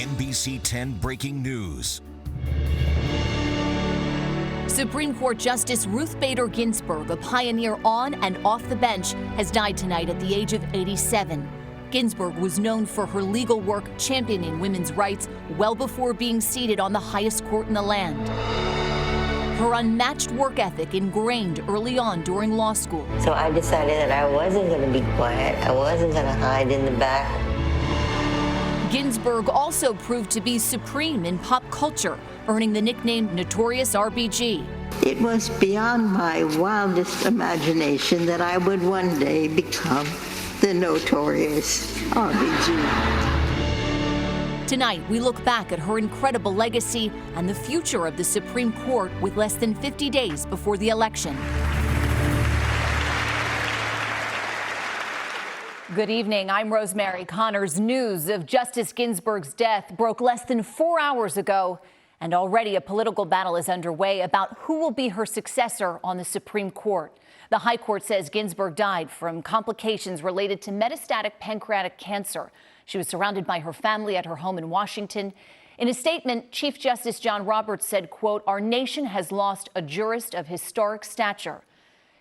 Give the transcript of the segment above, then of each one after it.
NBC10 breaking news. Supreme Court Justice Ruth Bader Ginsburg, a pioneer on and off the bench, has died tonight at the age of 87. Ginsburg was known for her legal work championing women's rights well before being seated on the highest court in the land. Her unmatched work ethic ingrained early on during law school. So I decided that I wasn't going to be quiet. I wasn't going to hide in the back. Ginsburg also proved to be supreme in pop culture, earning the nickname Notorious RBG. It was beyond my wildest imagination that I would one day become the Notorious RBG. Tonight, we look back at her incredible legacy and the future of the Supreme Court with less than 50 days before the election. Good evening. I'm Rosemary Connors. News of Justice Ginsburg's death broke less than 4 hours ago, and already a political battle is underway about who will be her successor on the Supreme Court. The High Court says Ginsburg died from complications related to metastatic pancreatic cancer. She was surrounded by her family at her home in Washington. In a statement, Chief Justice John Roberts said, quote, "Our nation has lost a jurist of historic stature."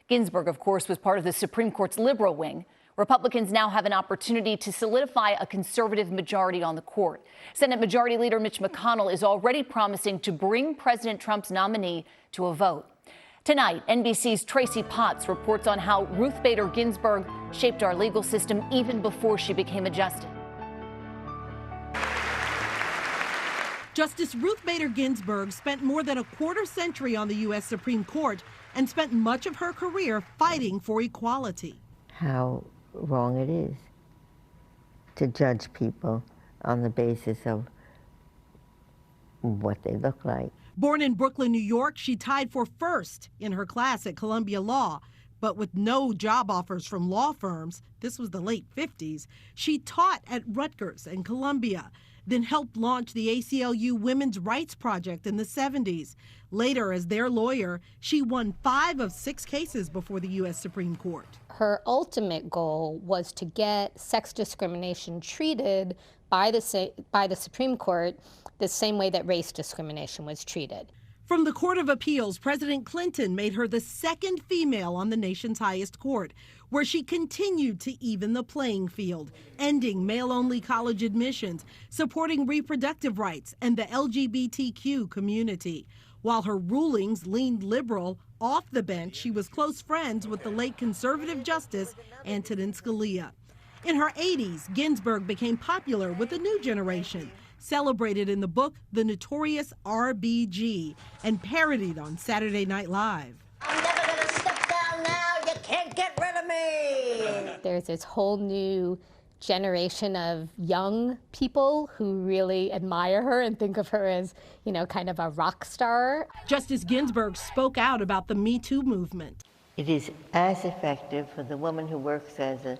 Ginsburg, of course, was part of the Supreme Court's liberal wing. Republicans now have an opportunity to solidify a conservative majority on the court. Senate Majority Leader Mitch McConnell is already promising to bring President Trump's nominee to a vote. Tonight, NBC's Tracy Potts reports on how Ruth Bader Ginsburg shaped our legal system even before she became a justice. Justice Ruth Bader Ginsburg spent more than a quarter century on the U.S. Supreme Court and spent much of her career fighting for equality. How wrong it is to judge people on the basis of what they look like. Born in Brooklyn, New York, she tied for first in her class at Columbia Law. But with no job offers from law firms, this was the late 50s, she taught at Rutgers and Columbia, then helped launch the ACLU Women's Rights Project in the 70s. Later, as their lawyer, she won 5 of 6 cases before the U.S. Supreme Court. Her ultimate goal was to get sex discrimination treated by the Supreme Court the same way that race discrimination was treated. From the Court of Appeals, President Clinton made her the second female on the nation's highest court, where she continued to even the playing field, ending male-only college admissions, supporting reproductive rights and the LGBTQ community. While her rulings leaned liberal, off the bench, she was close friends with the late conservative Justice Antonin Scalia. In her 80s, Ginsburg became popular with a new generation, celebrated in the book The Notorious RBG, and parodied on Saturday Night Live. I'm never gonna step down now, you can't get rid of me! There's this whole new generation of young people who really admire her and think of her as, kind of a rock star. Justice Ginsburg spoke out about the Me Too movement. It is as effective for the woman who works as a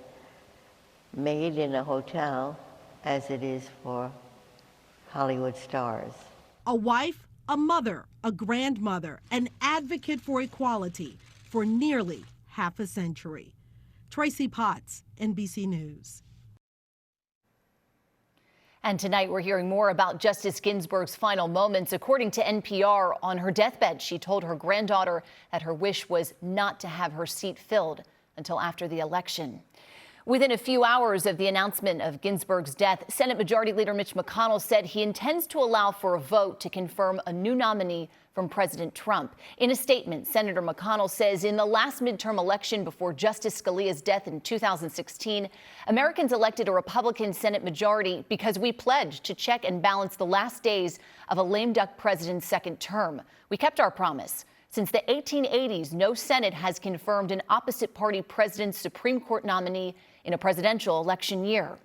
maid in a hotel as it is for Hollywood stars. A wife, a mother, a grandmother, an advocate for equality for nearly half a century. Tracy Potts, NBC News. And tonight we're hearing more about Justice Ginsburg's final moments. According to NPR, on her deathbed, she told her granddaughter that her wish was not to have her seat filled until after the election. Within a few hours of the announcement of Ginsburg's death, Senate Majority Leader Mitch McConnell said he intends to allow for a vote to confirm a new nominee from President Trump. In a statement, Senator McConnell says in the last midterm election before Justice Scalia's death in 2016, Americans elected a Republican Senate majority because we pledged to check and balance the last days of a lame duck president's second term. We kept our promise. Since the 1880s, no Senate has confirmed an opposite party president's Supreme Court nominee in a presidential election year.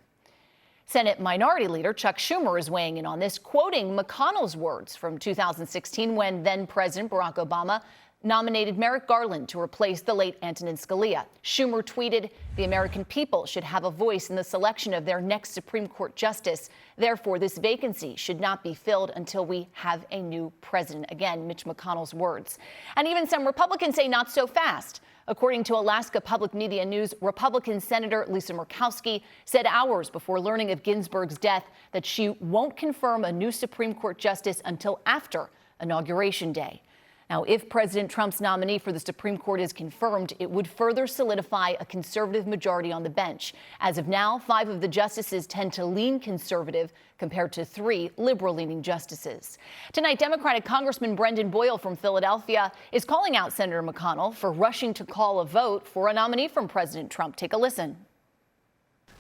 Senate Minority Leader Chuck Schumer is weighing in on this, quoting McConnell's words from 2016 when then-President Barack Obama nominated Merrick Garland to replace the late Antonin Scalia. Schumer tweeted, "The American people should have a voice in the selection of their next Supreme Court justice. Therefore, this vacancy should not be filled until we have a new president." Again, Mitch McConnell's words. And even some Republicans say not so fast. According to Alaska Public Media News, Republican Senator Lisa Murkowski said hours before learning of Ginsburg's death that she won't confirm a new Supreme Court justice until after Inauguration Day. Now, if President Trump's nominee for the Supreme Court is confirmed, it would further solidify a conservative majority on the bench. As of now, 5 of the justices tend to lean conservative compared to 3 liberal-leaning justices. Tonight, Democratic Congressman Brendan Boyle from Philadelphia is calling out Senator McConnell for rushing to call a vote for a nominee from President Trump. Take a listen.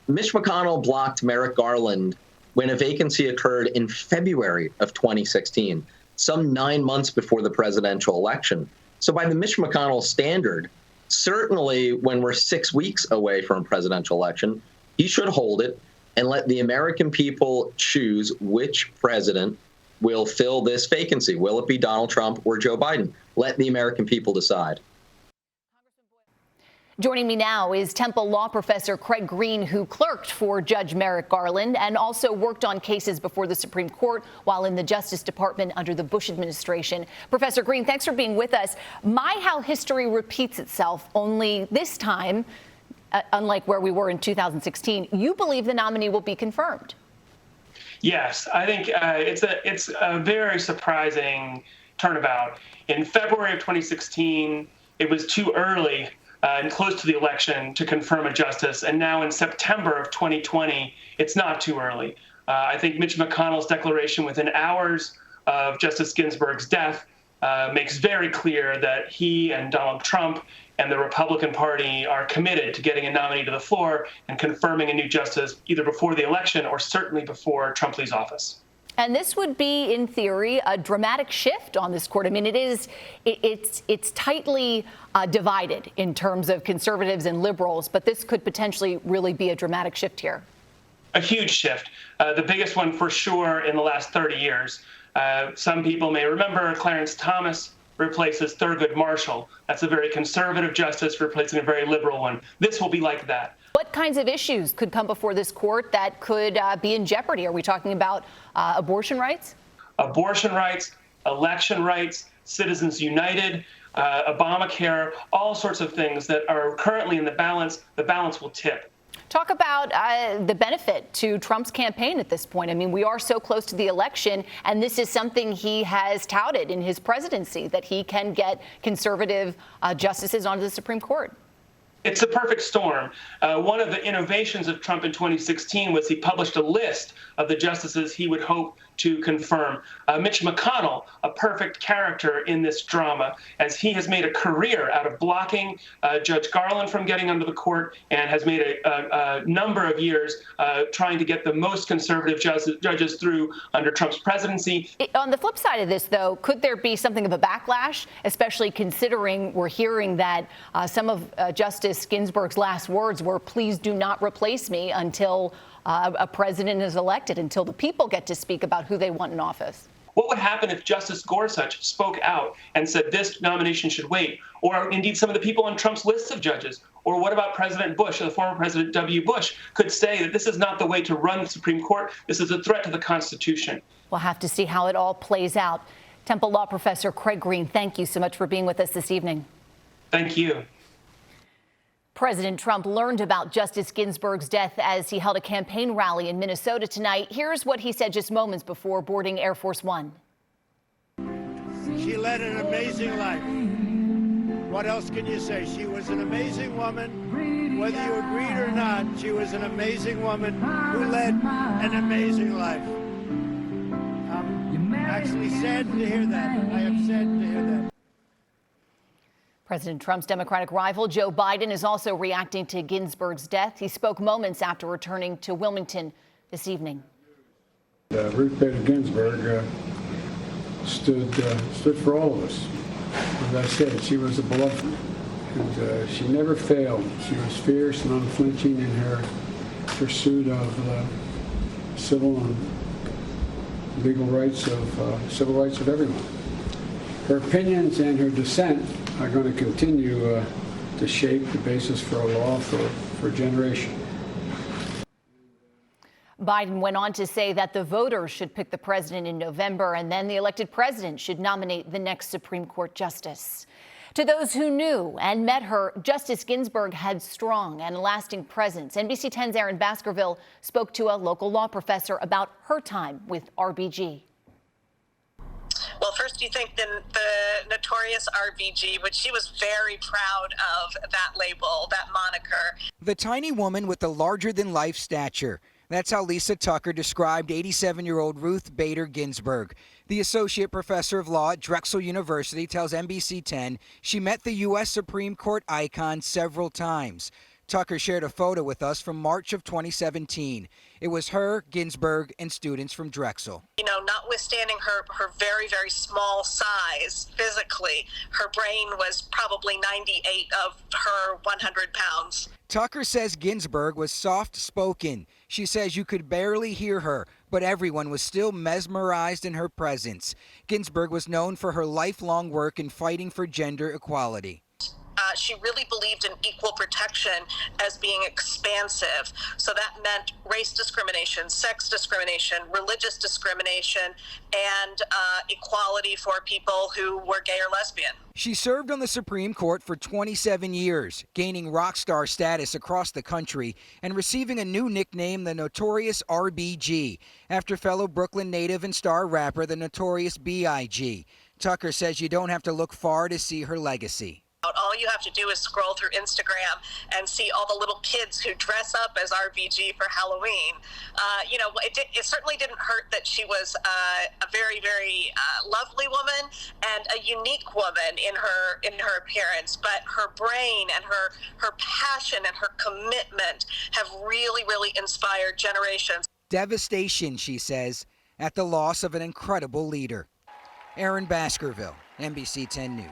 Mitch McConnell blocked Merrick Garland when a vacancy occurred in February of 2016. Some 9 months before the presidential election. So by the Mitch McConnell standard, certainly when we're 6 weeks away from a presidential election, he should hold it and let the American people choose which president will fill this vacancy. Will it be Donald Trump or Joe Biden? Let the American people decide. Joining me now is Temple law professor Craig Green, who clerked for Judge Merrick Garland and also worked on cases before the Supreme Court while in the Justice Department under the Bush administration. Professor Green, thanks for being with us. How history repeats itself, only this time, unlike where we were in 2016, you believe the nominee will be confirmed. Yes, I think it's a very surprising turnabout. In February of 2016, it was too early and close to the election to confirm a justice. And now in September of 2020, it's not too early. I think Mitch McConnell's declaration within hours of Justice Ginsburg's death makes very clear that he and Donald Trump and the Republican Party are committed to getting a nominee to the floor and confirming a new justice either before the election or certainly before Trump leaves office. And this would be, in theory, a dramatic shift on this court. I mean, it's tightly divided in terms of conservatives and liberals, but this could potentially really be a dramatic shift here. A huge shift, the biggest one for sure in the last 30 years. Some people may remember Clarence Thomas replaces Thurgood Marshall. That's a very conservative justice replacing a very liberal one. This will be like that. What kinds of issues could come before this court that could be in jeopardy? Are we talking about abortion rights? Abortion rights, election rights, Citizens United, Obamacare, all sorts of things that are currently in the balance. The balance will tip. Talk about the benefit to Trump's campaign at this point. I mean, we are so close to the election, and this is something he has touted in his presidency, that he can get conservative justices onto the Supreme Court. It's a perfect storm. One of the innovations of Trump in 2016 was he published a list of the justices he would hope to confirm. Mitch McConnell, a perfect character in this drama, as he has made a career out of blocking Judge Garland from getting onto the court and has made a number of years trying to get the most conservative judges through under Trump's presidency. On the flip side of this, though, could there be something of a backlash, especially considering we're hearing that some of Justice Ginsburg's last words were, "Please do not replace me until a president is elected, until the people get to speak about who they want in office"? What would happen if Justice Gorsuch spoke out and said this nomination should wait? Or indeed some of the people on Trump's list of judges? Or what about President Bush, or the former President W. Bush, could say that this is not the way to run the Supreme Court. This is a threat to the Constitution. We'll have to see how it all plays out. Temple law professor Craig Green, thank you so much for being with us this evening. Thank you. President Trump learned about Justice Ginsburg's death as he held a campaign rally in Minnesota tonight. Here's what he said just moments before boarding Air Force One. She led an amazing life. What else can you say? She was an amazing woman. Whether you agreed or not, she was an amazing woman who led an amazing life. I'm actually sad to hear that. I am sad to hear that. President Trump's Democratic rival, Joe Biden, is also reacting to Ginsburg's death. He spoke moments after returning to Wilmington this evening. Ruth Bader Ginsburg stood for all of us. As I said, she was a beloved, and she never failed. She was fierce and unflinching in her pursuit of civil and legal rights of everyone. Her opinions and her dissent are going to continue to shape the basis for a law for a generation. Biden went on to say that the voters should pick the president in November, and then the elected president should nominate the next Supreme Court justice. To those who knew and met her, Justice Ginsburg had strong and lasting presence. NBC10's Aaron Baskerville spoke to a local law professor about her time with RBG. Well, first you think the notorious RBG, which she was very proud of that label, that moniker. The tiny woman with the larger-than-life stature. That's how Lisa Tucker described 87-year-old Ruth Bader Ginsburg. The associate professor of law at Drexel University tells NBC10 she met the U.S. Supreme Court icon several times. Tucker shared a photo with us from March of 2017. It was her, Ginsburg, and students from Drexel. You know, notwithstanding her very, very small size physically, her brain was probably 98 of her 100 pounds. Tucker says Ginsburg was soft-spoken. She says you could barely hear her, but everyone was still mesmerized in her presence. Ginsburg was known for her lifelong work in fighting for gender equality. She really believed in equal protection as being expansive. So that meant race discrimination, sex discrimination, religious discrimination, and equality for people who were gay or lesbian. She served on the Supreme Court for 27 years, gaining rock star status across the country and receiving a new nickname, the Notorious RBG, after fellow Brooklyn native and star rapper, the Notorious B.I.G. Tucker says you don't have to look far to see her legacy. All you have to do is scroll through Instagram and see all the little kids who dress up as RBG for Halloween. You know, it certainly didn't hurt that she was a very, very lovely woman and a unique woman in her appearance. But her brain and her passion and her commitment have really, really inspired generations. Devastation, she says, at the loss of an incredible leader. Aaron Baskerville, NBC10 News.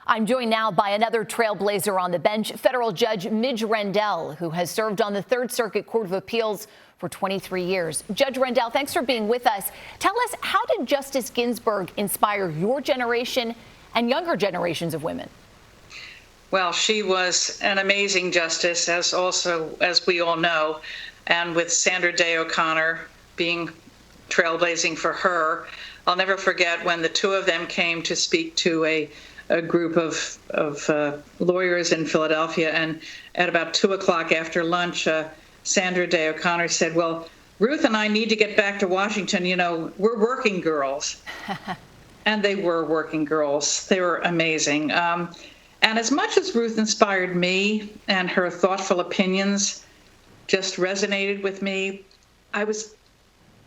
I'm joined now by another trailblazer on the bench, federal judge Midge Rendell, who has served on the Third Circuit Court of Appeals for 23 years. Judge Rendell, thanks for being with us. Tell us, how did Justice Ginsburg inspire your generation and younger generations of women? Well, she was an amazing justice, as we all know, and with Sandra Day O'Connor being trailblazing for her. I'll never forget when the two of them came to speak to a group of lawyers in Philadelphia, and at about 2 o'clock after lunch, Sandra Day O'Connor said, well, Ruth and I need to get back to Washington. You know, we're working girls. And they were working girls. They were amazing. And as much as Ruth inspired me and her thoughtful opinions just resonated with me, I was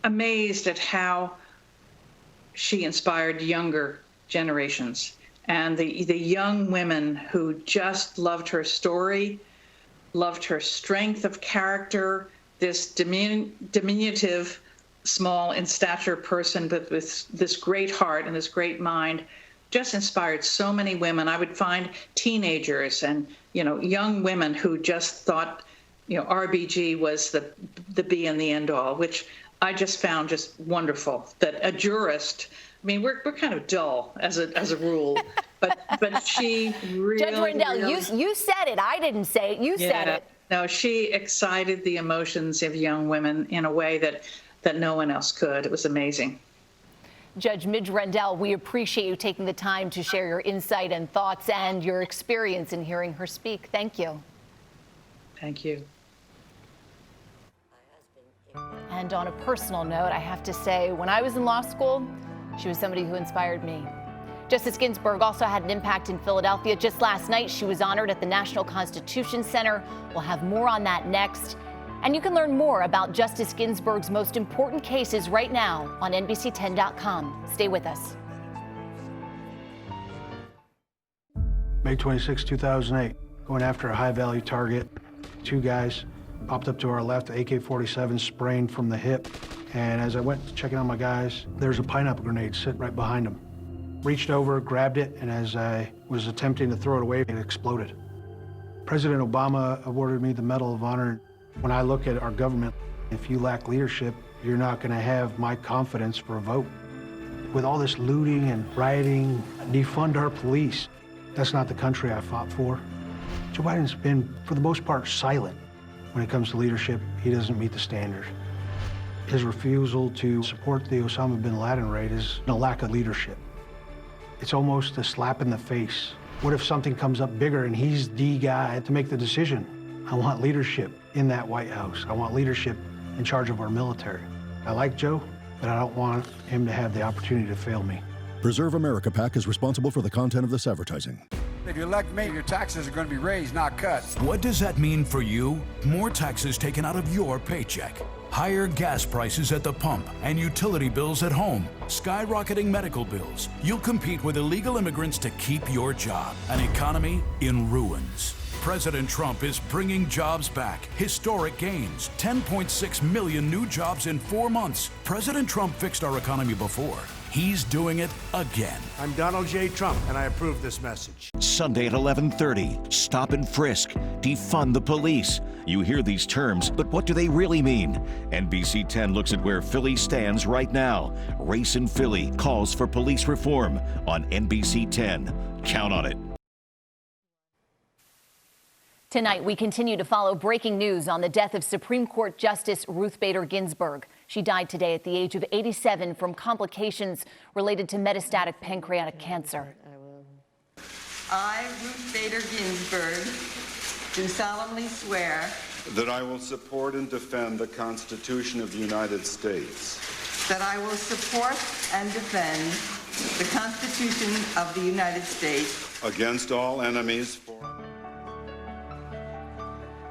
amazed at how she inspired younger generations. And the young women who just loved her story, loved her strength of character, this diminutive, small in stature person, but with this great heart and this great mind, just inspired so many women. I would find teenagers and, you know, young women who just thought, you know, RBG was the be and the end all, which I just found just wonderful. That a jurist, I mean, we're kind of dull as a rule, but she really. Judge Rendell, you said it. I didn't say it. You said it. No, she excited the emotions of young women in a way that no one else could. It was amazing. Judge Midge Rendell, we appreciate you taking the time to share your insight and thoughts and your experience in hearing her speak. Thank you. Thank you. And on a personal note, I have to say, when I was in law school, she was somebody who inspired me. Justice Ginsburg also had an impact in Philadelphia. Just last night, she was honored at the National Constitution Center. We'll have more on that next. And you can learn more about Justice Ginsburg's most important cases right now on NBC10.com. Stay with us. May 26, 2008, going after a high-value target. Two guys popped up to our left, AK-47 spraying from the hip. And as I went checking on my guys, there's a pineapple grenade sitting right behind them. Reached over, grabbed it, and as I was attempting to throw it away, it exploded. President Obama awarded me the Medal of Honor. When I look at our government, if you lack leadership, you're not going to have my confidence for a vote. With all this looting and rioting, defund our police. That's not the country I fought for. Joe Biden's been, for the most part, silent when it comes to leadership. He doesn't meet the standard. His refusal to support the Osama bin Laden raid is a lack of leadership. It's almost a slap in the face. What if something comes up bigger and he's the guy to make the decision? I want leadership in that White House. I want leadership in charge of our military. I like Joe, but I don't want him to have the opportunity to fail me. Preserve America PAC is responsible for the content of this advertising. If you elect me, your taxes are going to be raised, not cut. What does that mean for you? More taxes taken out of your paycheck. Higher gas prices at the pump and utility bills at home. Skyrocketing medical bills. You'll compete with illegal immigrants to keep your job. An economy in ruins. President Trump is bringing jobs back. Historic gains. 10.6 million new jobs in 4 months. President Trump fixed our economy before. He's doing it again. I'm Donald J. Trump, and I approve this message. Sunday at 11:30. Stop and frisk. Defund the police. You hear these terms, but what do they really mean? NBC10 looks at where Philly stands right now. Race in Philly calls for police reform on NBC10. Count on it. Tonight, we continue to follow breaking news on the death of Supreme Court Justice Ruth Bader Ginsburg. She died today at the age of 87 from complications related to metastatic pancreatic cancer. I, Ruth Bader Ginsburg, do solemnly swear that I will support and defend the Constitution of the United States. That I will support and defend the Constitution of the United States against all enemies,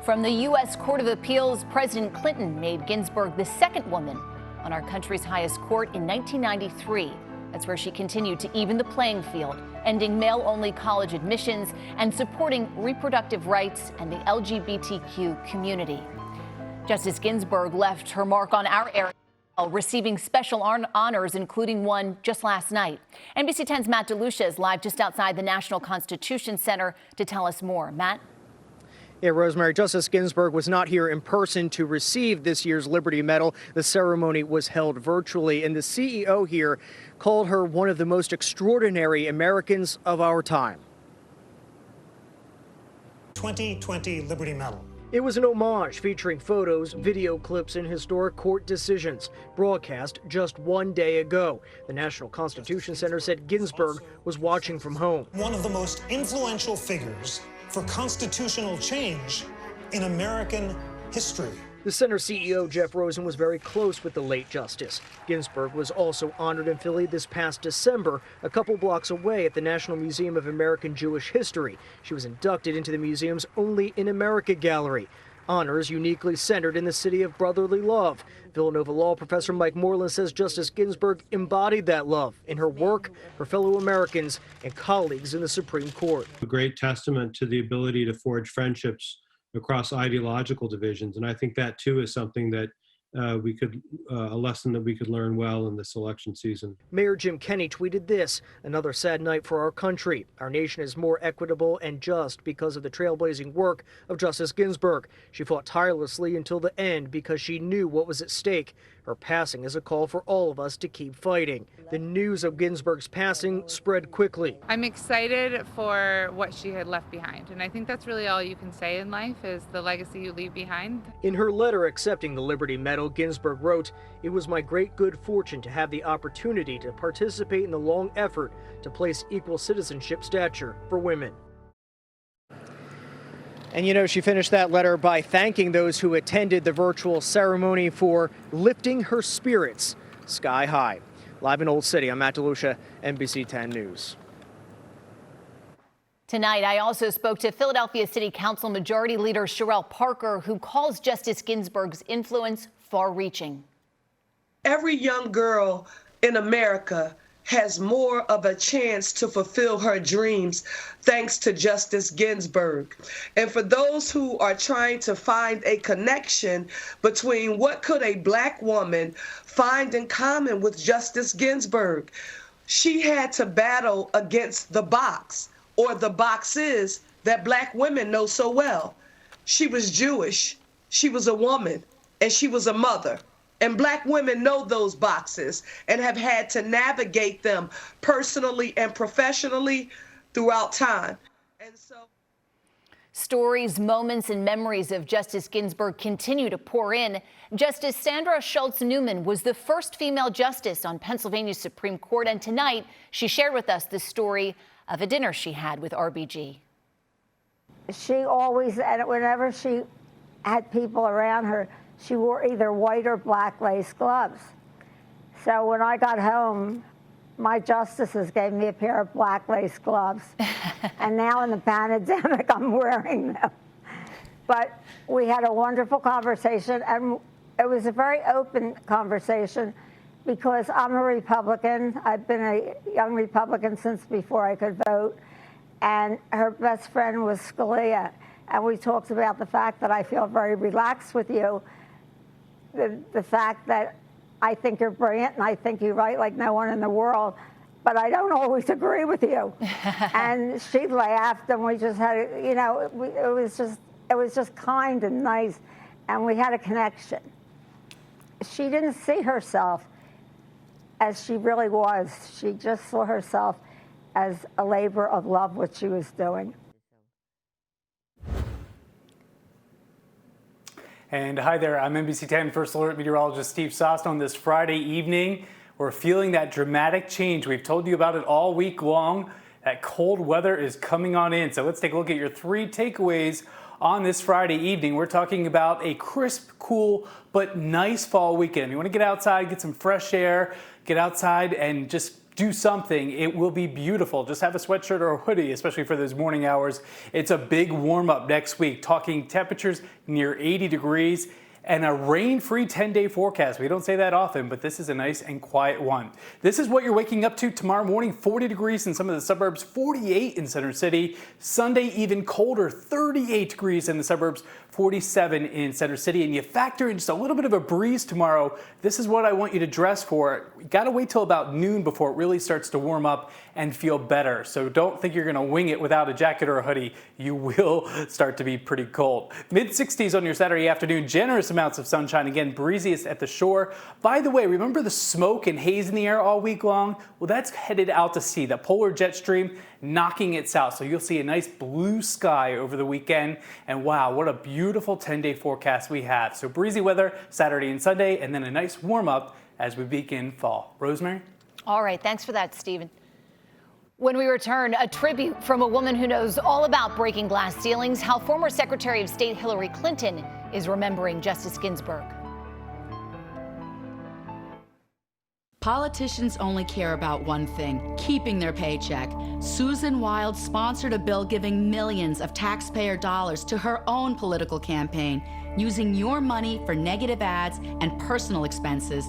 From the U.S. Court of Appeals, President Clinton made Ginsburg the second woman on our country's highest court in 1993. That's where she continued to even the playing field, ending male-only college admissions and supporting reproductive rights and the LGBTQ community. Justice Ginsburg left her mark on our area, receiving special honors, including one just last night. NBC 10's Matt DeLucia is live just outside the National Constitution Center to tell us more. Matt? Yeah, Rosemary, Justice Ginsburg was not here in person to receive this year's Liberty Medal. The ceremony was held virtually, and the CEO here called her one of the most extraordinary Americans of our time. 2020 Liberty Medal. It was an homage featuring photos, video clips, and historic court decisions, broadcast just one day ago. The National Constitution Center said Ginsburg was watching from home. One of the most influential figures for constitutional change in American history. The center CEO, Jeff Rosen, was very close with the late justice. Ginsburg was also honored in Philly this past December, a couple blocks away at the National Museum of American Jewish History. She was inducted into the museum's Only in America gallery. Honors uniquely centered in the city of brotherly love. Villanova law professor Mike Moreland says Justice Ginsburg embodied that love in her work, her fellow Americans, and colleagues in the Supreme Court. A great testament to the ability to forge friendships across ideological divisions. And I think that, too, is something that a lesson that we could learn well in this election season. Mayor Jim Kenney tweeted this: another sad night for our country. Our nation is more equitable and just because of the trailblazing work of Justice Ginsburg. She fought tirelessly until the end because she knew what was at stake. Her passing is a call for all of us to keep fighting. The news of Ginsburg's passing spread quickly. I'm excited for what she had left behind, and I think that's really all you can say in life is the legacy you leave behind. In her letter accepting the Liberty Medal, Ginsburg wrote, "It was my great good fortune to have the opportunity to participate in the long effort to place equal citizenship stature for women." And you know, she finished that letter by thanking those who attended the virtual ceremony for lifting her spirits sky high. Live in Old City, I'm Matt DeLucia, NBC 10 News. Tonight, I also spoke to Philadelphia City Council Majority Leader Sherelle Parker, who calls Justice Ginsburg's influence far-reaching. Every young girl in America has more of a chance to fulfill her dreams thanks to Justice Ginsburg. And for those who are trying to find a connection between what could a black woman find in common with Justice Ginsburg, she had to battle against the box, or the boxes that black women know so well. She was Jewish, she was a woman, and she was a mother. And Black women know those boxes and have had to navigate them personally and professionally throughout time. And so, stories, moments, and memories of Justice Ginsburg continue to pour in. Justice Sandra Schultz Newman was the first female justice on Pennsylvania's Supreme Court, and tonight she shared with us the story of a dinner she had with RBG. She always, and whenever she had people around her, she wore either white or black lace gloves. So when I got home, my justices gave me a pair of black lace gloves. And now in the pandemic, I'm wearing them. But we had a wonderful conversation, and it was a very open conversation because I'm a Republican. I've been a young Republican since before I could vote. And her best friend was Scalia. And we talked about the fact that I feel very relaxed with you, the fact that I think you're brilliant and I think you write like no one in the world, but I don't always agree with you. And she laughed, and we just had, you know, it was just kind and nice, and we had a connection. She didn't see herself as she really was. She just saw herself as a labor of love, what she was doing. And hi there, I'm NBC10 First Alert meteorologist Steve Sost. On this Friday evening, we're feeling that dramatic change. We've told you about it all week long. That cold weather is coming on in. So let's take a look at your 3 takeaways on this Friday evening. We're talking about a crisp, cool, but nice fall weekend. You want to get outside, get some fresh air, get outside and just do something. It will be beautiful. Just have a sweatshirt or a hoodie, especially for those morning hours. It's a big warm up next week, talking temperatures near 80 degrees and a rain-free 10-day forecast. We don't say that often, but this is a nice and quiet one. This is what you're waking up to tomorrow morning. 40 degrees in some of the suburbs, 48 in Center City. Sunday, even colder, 38 degrees in the suburbs, 47 in Center City. And you factor in just a little bit of a breeze tomorrow. This is what I want you to dress for. You gotta wait till about noon before it really starts to warm up and feel better. So don't think you're gonna wing it without a jacket or a hoodie. You will start to be pretty cold. Mid-60s on your Saturday afternoon, generous amounts of sunshine. Again, breeziest at the shore. By the way, remember the smoke and haze in the air all week long? Well, that's headed out to sea. The polar jet stream knocking it south. So you'll see a nice blue sky over the weekend. And wow, what a beautiful 10-day forecast we have. So breezy weather Saturday and Sunday, and then a nice warm up as we begin fall. Rosemary? All right, thanks for that, Stephen. When we return, a tribute from a woman who knows all about breaking glass ceilings, how former Secretary of State Hillary Clinton is remembering Justice Ginsburg. Politicians only care about one thing, keeping their paycheck. Susan Wild sponsored a bill giving millions of taxpayer dollars to her own political campaign, using your money for negative ads and personal expenses.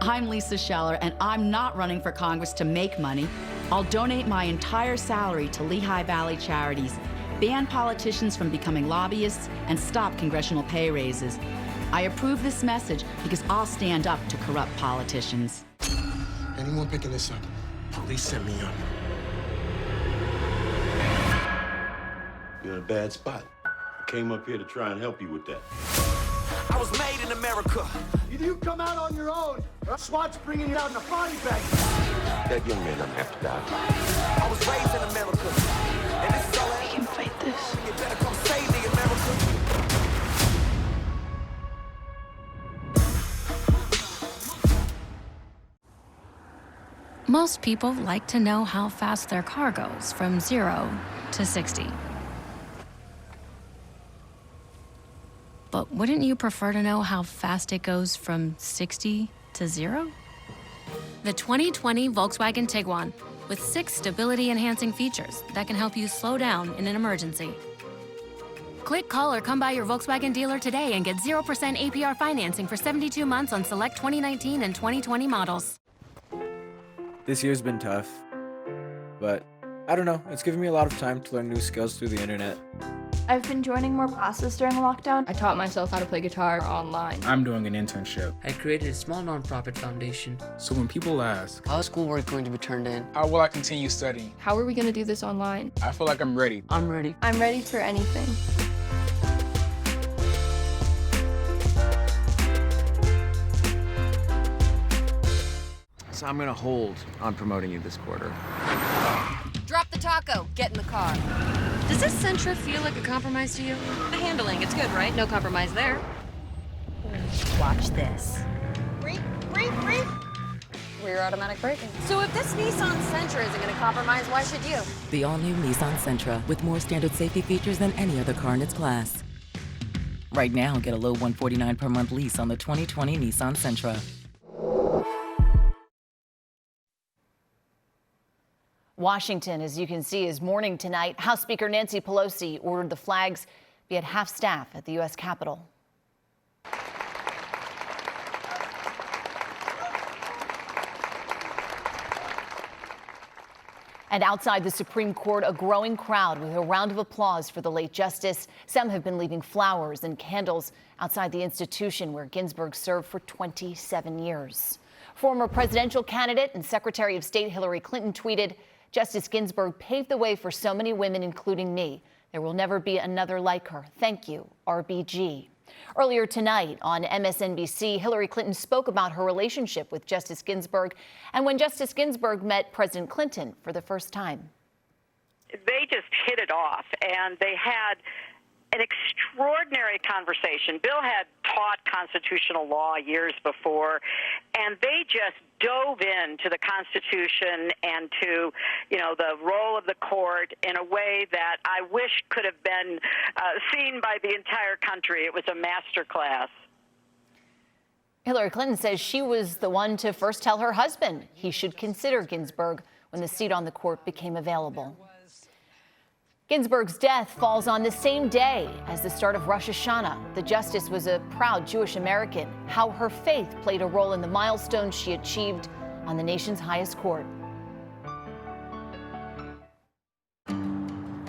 I'm Lisa Scheller, and I'm not running for Congress to make money. I'll donate my entire salary to Lehigh Valley charities, ban politicians from becoming lobbyists, and stop congressional pay raises. I approve this message because I'll stand up to corrupt politicians. Anyone picking this up? Police sent me on. You're in a bad spot. I came up here to try and help you with that. I was made in America. Either you come out on your own, or SWAT's bringing you out in a body bag. That young man doesn't have to die. I was raised in America, and this is all I can fight this. You better come save me, America. Most people like to know how fast their car goes from 0 to 60. But wouldn't you prefer to know how fast it goes from 60 to 0? The 2020 Volkswagen Tiguan, with 6 stability-enhancing features that can help you slow down in an emergency. Click, call, or come by your Volkswagen dealer today and get 0% APR financing for 72 months on select 2019 and 2020 models. This year's been tough, but I don't know, it's given me a lot of time to learn new skills through the internet. I've been joining more classes during lockdown. I taught myself how to play guitar online. I'm doing an internship. I created a small nonprofit foundation. So when people ask, how is schoolwork going to be turned in? How will I continue studying? How are we going to do this online? I feel like I'm ready. I'm ready. I'm ready for anything. I'm going to hold on promoting you this quarter. Drop the taco. Get in the car. Does this Sentra feel like a compromise to you? The handling, it's good, right? No compromise there. Watch this. Brake. Rear automatic braking. So if this Nissan Sentra isn't going to compromise, why should you? The all-new Nissan Sentra with more standard safety features than any other car in its class. Right now, get a low $149 per month lease on the 2020 Nissan Sentra. Washington, as you can see, is mourning tonight. House Speaker Nancy Pelosi ordered the flags be at half-staff at the U.S. Capitol. And outside the Supreme Court, a growing crowd with a round of applause for the late justice. Some have been leaving flowers and candles outside the institution where Ginsburg served for 27 years. Former presidential candidate and Secretary of State Hillary Clinton tweeted, "Justice Ginsburg paved the way for so many women, including me. There will never be another like her. Thank you, RBG." Earlier tonight on MSNBC, Hillary Clinton spoke about her relationship with Justice Ginsburg and when Justice Ginsburg met President Clinton for the first time. They just hit it off, and they had an extraordinary conversation. Bill had taught constitutional law years before, and they just dove into the Constitution and to, the role of the court in a way that I wish could have been seen by the entire country. It was a master class. Hillary Clinton says she was the one to first tell her husband he should consider Ginsburg when the seat on the court became available. Ginsburg's death falls on the same day as the start of Rosh Hashanah. The justice was a proud Jewish American. How her faith played a role in the milestones she achieved on the nation's highest court.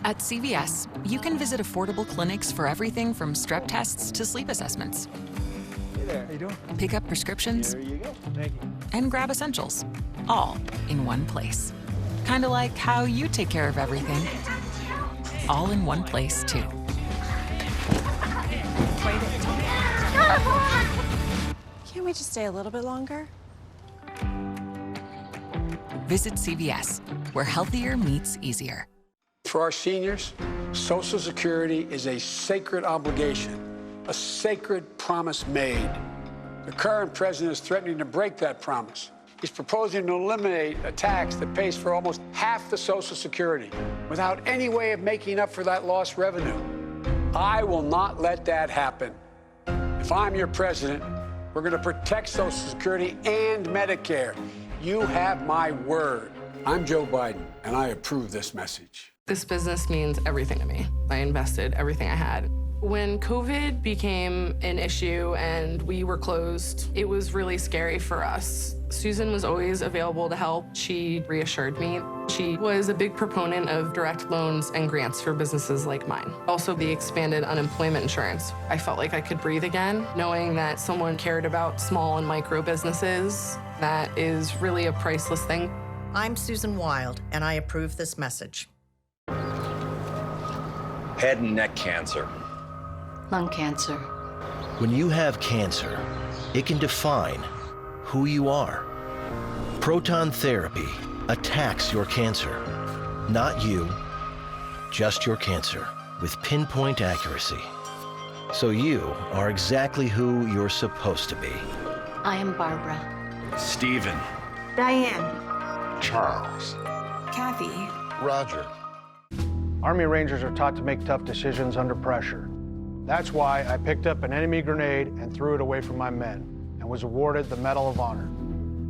At CVS, you can visit affordable clinics for everything from strep tests to sleep assessments. Hey there. How you doing? Pick up prescriptions. There you go. Thank you. And grab essentials, all in one place. Kind of like how you take care of everything. All in one place, too. Can't we just stay a little bit longer? Visit CVS, where healthier meets easier. For our seniors, Social Security is a sacred obligation, a sacred promise made. The current president is threatening to break that promise. He's proposing to eliminate a tax that pays for almost half the Social Security without any way of making up for that lost revenue. I will not let that happen. If I'm your president, we're going to protect Social Security and Medicare. You have my word. I'm Joe Biden, and I approve this message. This business means everything to me. I invested everything I had. When COVID became an issue and we were closed, it was really scary for us. Susan was always available to help. She reassured me. She was a big proponent of direct loans and grants for businesses like mine. Also, the expanded unemployment insurance. I felt like I could breathe again, knowing that someone cared about small and micro businesses. That is really a priceless thing. I'm Susan Wild, and I approve this message. Head and neck cancer. Lung cancer. When you have cancer, it can define who you are. Proton therapy attacks your cancer. Not you, just your cancer, with pinpoint accuracy. So you are exactly who you're supposed to be. I am Barbara. Stephen. Diane. Charles. Kathy. Roger. Army Rangers are taught to make tough decisions under pressure. That's why I picked up an enemy grenade and threw it away from my men and was awarded the Medal of Honor.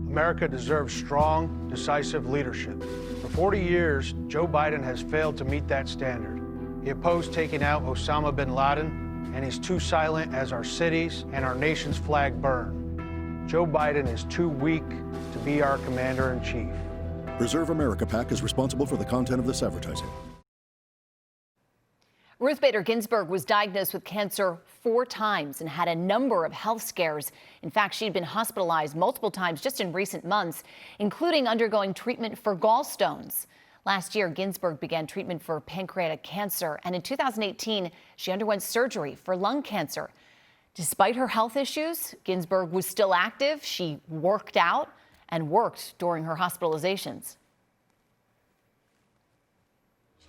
America deserves strong, decisive leadership. For 40 years, Joe Biden has failed to meet that standard. He opposed taking out Osama bin Laden, and he's too silent as our cities and our nation's flag burn. Joe Biden is too weak to be our commander-in-chief. Preserve America PAC is responsible for the content of this advertising. Ruth Bader Ginsburg was diagnosed with cancer 4 times and had a number of health scares. In fact, she'd been hospitalized multiple times just in recent months, including undergoing treatment for gallstones. Last year, Ginsburg began treatment for pancreatic cancer, and in 2018, she underwent surgery for lung cancer. Despite her health issues, Ginsburg was still active. She worked out and worked during her hospitalizations.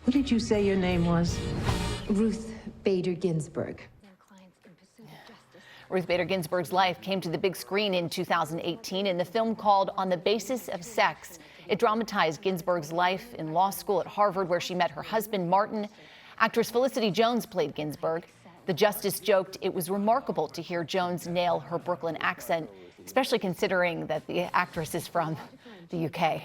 What did you say your name was? Ruth Bader Ginsburg. Ruth Bader Ginsburg's life came to the big screen in 2018 in the film called On the Basis of Sex. It dramatized Ginsburg's life in law school at Harvard, where she met her husband, Martin. Actress Felicity Jones played Ginsburg. The justice joked it was remarkable to hear Jones nail her Brooklyn accent, especially considering that the actress is from the UK.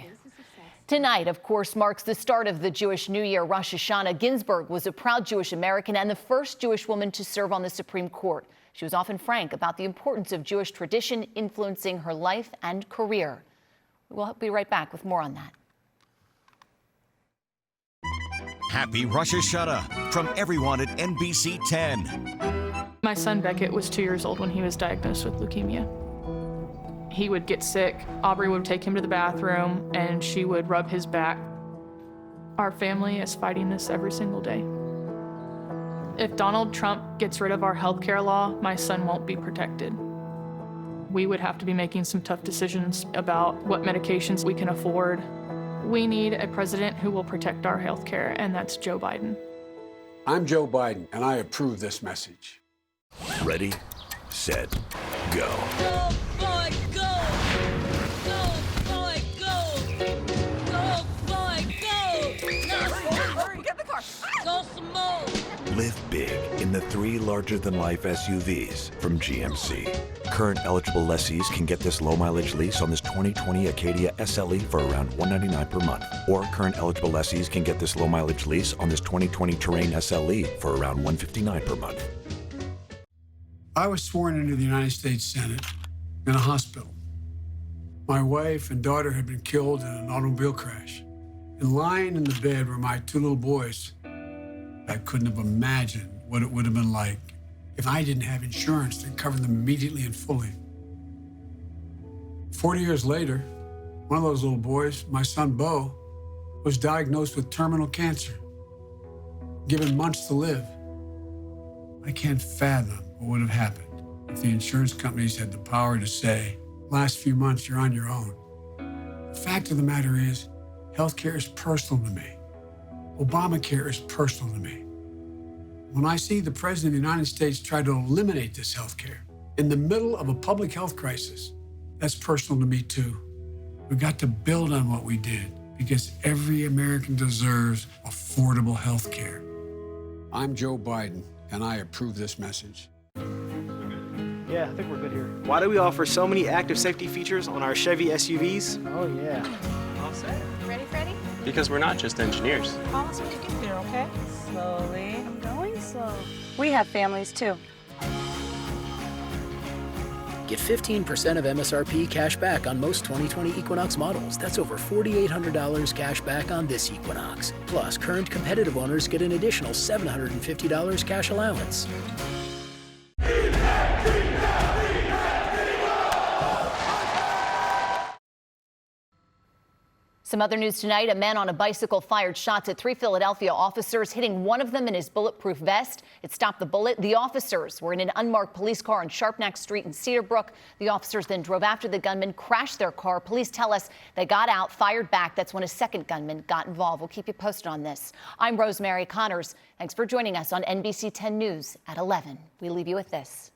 Tonight, of course, marks the start of the Jewish New Year, Rosh Hashanah. Ginsburg was a proud Jewish American and the first Jewish woman to serve on the Supreme Court. She was often frank about the importance of Jewish tradition influencing her life and career. We'll be right back with more on that. Happy Rosh Hashanah from everyone at NBC10. My son Beckett was 2 years old when he was diagnosed with leukemia. He would get sick. Aubrey would take him to the bathroom and she would rub his back. Our family is fighting this every single day. If Donald Trump gets rid of our healthcare law, my son won't be protected. We would have to be making some tough decisions about what medications we can afford. We need a president who will protect our healthcare, and that's Joe Biden. I'm Joe Biden, and I approve this message. Ready, set, go. Go, boy, go! Go, boy, go! Go, boy, go! Now, hurry, get in the car! Go some more! Live big in the 3 larger-than-life SUVs from GMC. Current eligible lessees can get this low-mileage lease on this 2020 Acadia SLE for around $199 per month. Or current eligible lessees can get this low-mileage lease on this 2020 Terrain SLE for around $159 per month. I was sworn into the United States Senate in a hospital. My wife and daughter had been killed in an automobile crash. And lying in the bed were my 2 little boys. I couldn't have imagined what it would have been like if I didn't have insurance that covered them immediately and fully. 40 years later, one of those little boys, my son Bo, was diagnosed with terminal cancer, given months to live. I can't fathom what would have happened if the insurance companies had the power to say, last few months, you're on your own. The fact of the matter is, healthcare is personal to me. Obamacare is personal to me. When I see the President of the United States try to eliminate this healthcare in the middle of a public health crisis, that's personal to me too. We've got to build on what we did because every American deserves affordable healthcare. I'm Joe Biden, and I approve this message. Yeah, I think we're good here. Why do we offer so many active safety features on our Chevy SUVs? Oh, yeah. All set. Ready, Freddie? Because we're not just engineers. Call us when you get there, okay? Slowly. I'm going slow. We have families, too. Get 15% of MSRP cash back on most 2020 Equinox models. That's over $4,800 cash back on this Equinox. Plus, current competitive owners get an additional $750 cash allowance. Some other news tonight. A man on a bicycle fired shots at 3 Philadelphia officers, hitting one of them in his bulletproof vest. It stopped the bullet. The officers were in an unmarked police car on Sharpnack Street in Cedarbrook. The officers then drove after the gunman, crashed their car. Police tell us they got out, fired back. That's when a second gunman got involved. We'll keep you posted on this. I'm Rosemary Connors. Thanks for joining us on NBC 10 News at 11. We leave you with this.